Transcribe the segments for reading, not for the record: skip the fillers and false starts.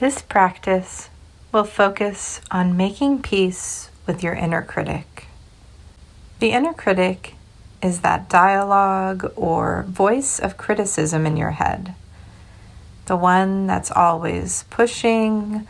This practice will focus on making peace with your inner critic. The inner critic is that dialogue or voice of criticism in your head. The one that's always pushing,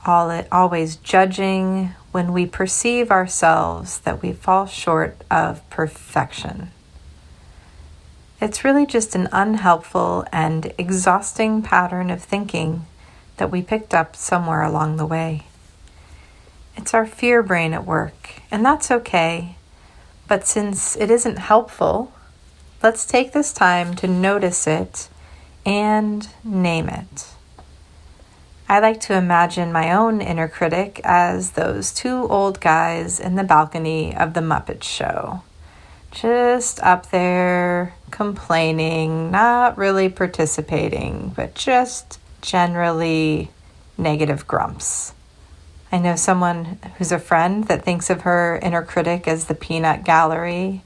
always judging when we perceive ourselves that we fall short of perfection. It's really just an unhelpful and exhausting pattern of thinking that we picked up somewhere along the way. It's our fear brain at work, and that's okay. But since it isn't helpful, let's take this time to notice it and name it. I like to imagine my own inner critic as those two old guys in the balcony of the Muppet Show. Just up there, complaining, not really participating, but just generally negative grumps. I know someone who's a friend that thinks of her inner critic as the peanut gallery,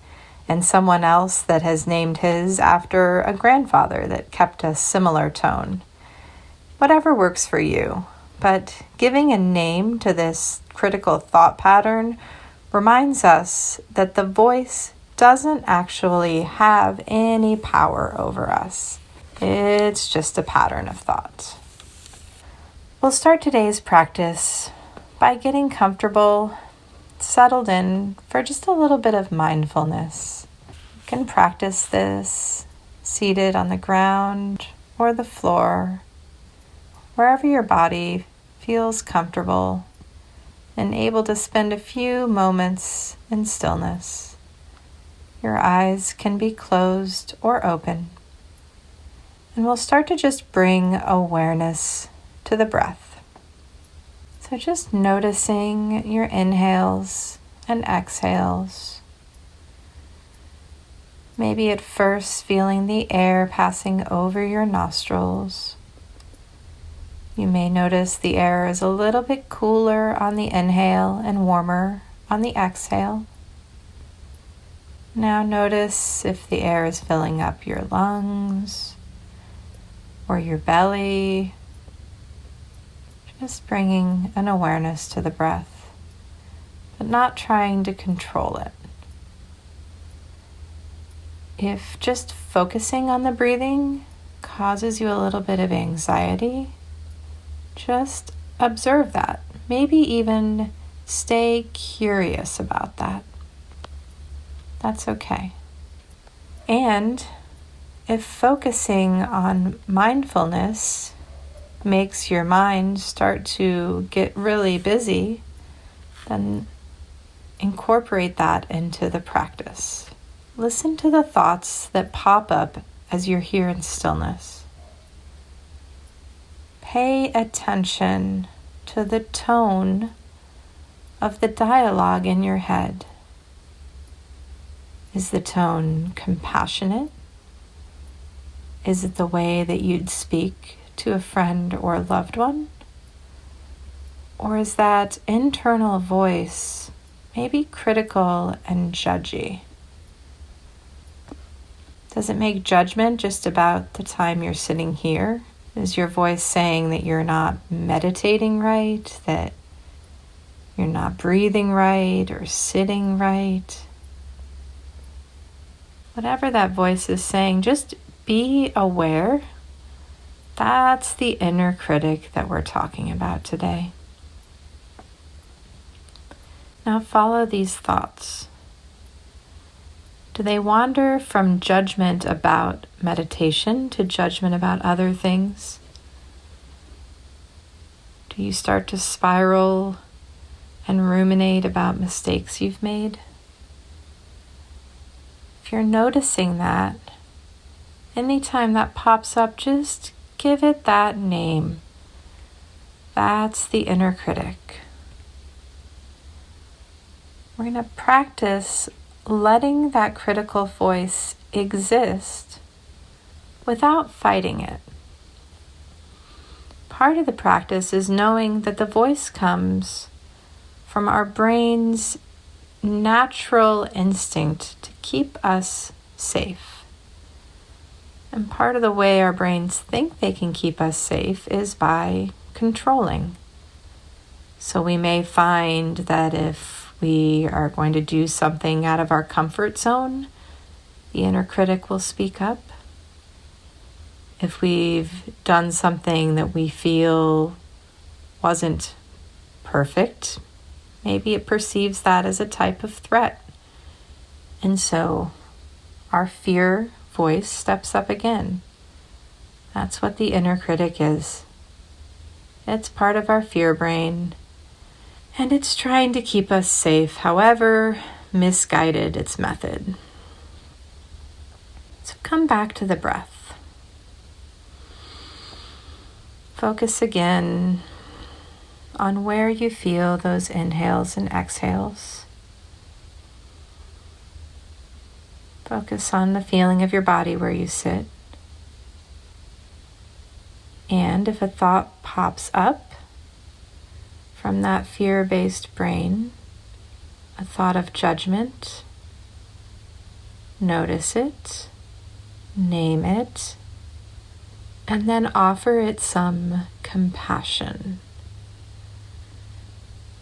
and someone else that has named his after a grandfather that kept a similar tone. Whatever works for you, but giving a name to this critical thought pattern reminds us that the voice doesn't actually have any power over us. It's just a pattern of thought. We'll start today's practice by getting comfortable, settled in for just a little bit of mindfulness. You can practice this seated on the ground or the floor, wherever your body feels comfortable and able to spend a few moments in stillness. Your eyes can be closed or open, and we'll start to just bring awareness to the breath. So just noticing your inhales and exhales. Maybe at first feeling the air passing over your nostrils. You may notice the air is a little bit cooler on the inhale and warmer on the exhale. Now notice if the air is filling up your lungs or your belly. Just bringing an awareness to the breath, but not trying to control it. If just focusing on the breathing causes you a little bit of anxiety, just observe that. Maybe even stay curious about that. That's okay. And if focusing on mindfulness makes your mind start to get really busy, then incorporate that into the practice. Listen to the thoughts that pop up as you're here in stillness. Pay attention to the tone of the dialogue in your head. Is the tone compassionate? Is it the way that you'd speak to a friend or a loved one? Or is that internal voice maybe critical and judgy? Does it make judgment just about the time you're sitting here? Is your voice saying that you're not meditating right, that you're not breathing right or sitting right? Whatever that voice is saying, just be aware. That's the inner critic that we're talking about today. Now follow these thoughts. Do they wander from judgment about meditation to judgment about other things? Do you start to spiral and ruminate about mistakes you've made? If you're noticing that, anytime that pops up, just give it that name. That's the inner critic. We're going to practice letting that critical voice exist without fighting it. Part of the practice is knowing that the voice comes from our brain's natural instinct to keep us safe. And part of the way our brains think they can keep us safe is by controlling. So we may find that if we are going to do something out of our comfort zone, the inner critic will speak up. If we've done something that we feel wasn't perfect, maybe it perceives that as a type of threat. And so our fear voice steps up again. That's what the inner critic is. It's part of our fear brain, and it's trying to keep us safe, however misguided its method. So come back to the breath. Focus again on where you feel those inhales and exhales. Focus on the feeling of your body where you sit. And if a thought pops up from that fear-based brain, a thought of judgment, notice it, name it, and then offer it some compassion.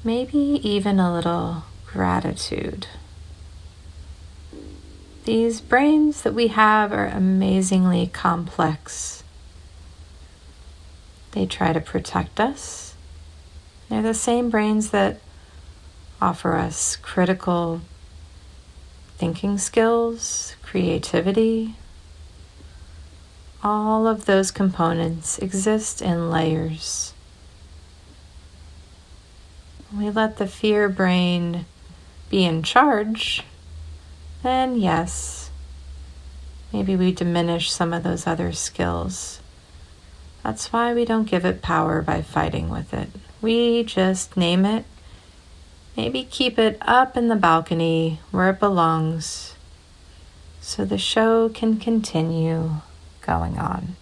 Maybe even a little gratitude. These brains that we have are amazingly complex. They try to protect us. They're the same brains that offer us critical thinking skills, creativity. All of those components exist in layers. When we let the fear brain be in charge, then yes, maybe we diminish some of those other skills. That's why we don't give it power by fighting with it. We just name it, maybe keep it up in the balcony where it belongs, so the show can continue going on.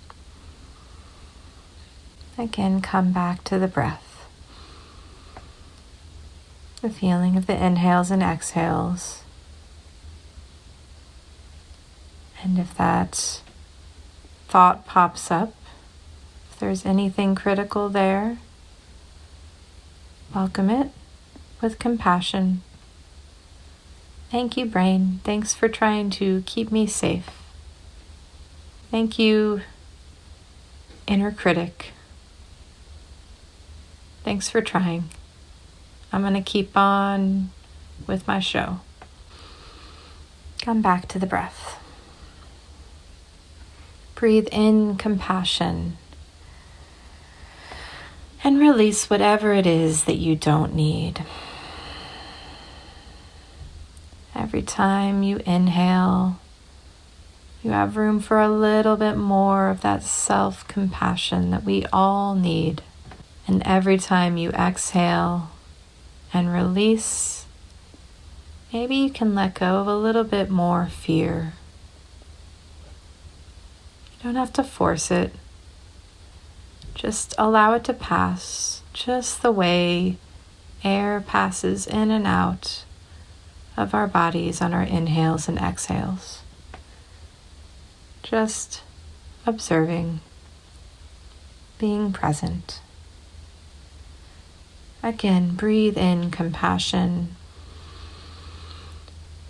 Again, come back to the breath. The feeling of the inhales and exhales. And if that thought pops up, if there's anything critical there, welcome it with compassion. Thank you, brain. Thanks for trying to keep me safe. Thank you, inner critic. Thanks for trying. I'm going to keep on with my show. Come back to the breath. Breathe in compassion and release whatever it is that you don't need. Every time you inhale, you have room for a little bit more of that self-compassion that we all need. And every time you exhale and release, maybe you can let go of a little bit more fear. You don't have to force it. Just allow it to pass, just the way air passes in and out of our bodies on our inhales and exhales. Just observing, being present. Again, breathe in compassion,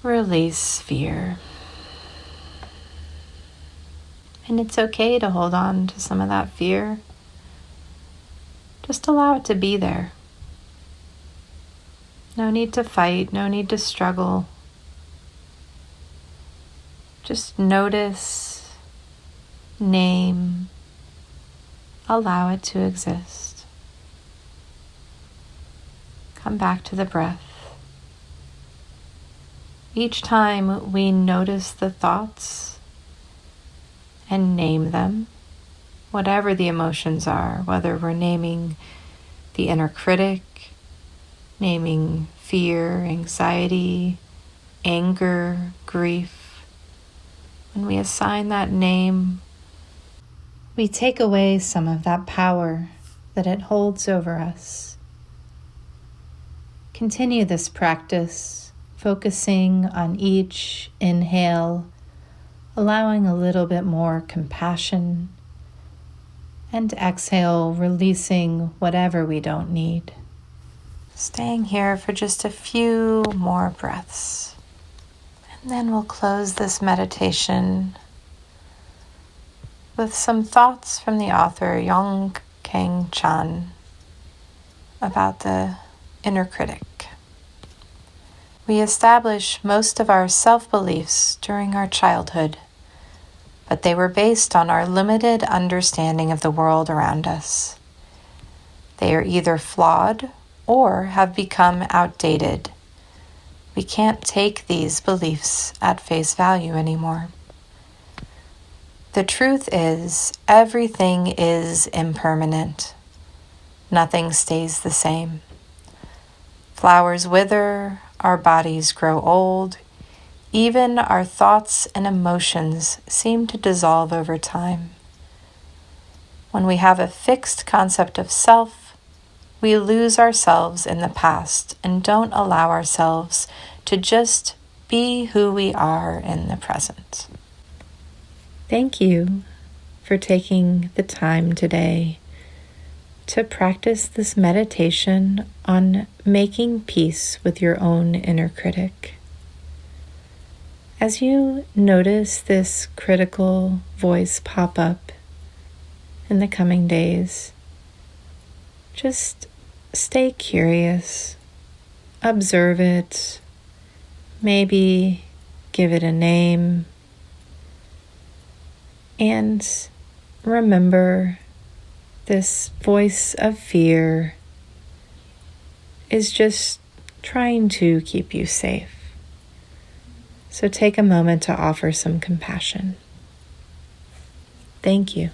release fear. And it's okay to hold on to some of that fear. Just allow it to be there. No need to fight, no need to struggle. Just notice, name, allow it to exist. Come back to the breath. Each time we notice the thoughts and name them, whatever the emotions are, whether we're naming the inner critic, naming fear, anxiety, anger, grief. When we assign that name, we take away some of that power that it holds over us. Continue this practice, focusing on each inhale, allowing a little bit more compassion, And exhale, releasing whatever we don't need. Staying here for just a few more breaths. And then we'll close this meditation with some thoughts from the author Yong Kang Chan about the inner critic. We establish most of our self-beliefs during our childhood, but they were based on our limited understanding of the world around us. They are either flawed or have become outdated. We can't take these beliefs at face value anymore. The truth is, everything is impermanent. Nothing stays the same. Flowers wither, our bodies grow old, even our thoughts and emotions seem to dissolve over time. When we have a fixed concept of self, we lose ourselves in the past and don't allow ourselves to just be who we are in the present. Thank you for taking the time today to practice this meditation on making peace with your own inner critic. As you notice this critical voice pop up in the coming days, just stay curious, observe it, maybe give it a name, and remember this voice of fear is just trying to keep you safe. So take a moment to offer some compassion. Thank you.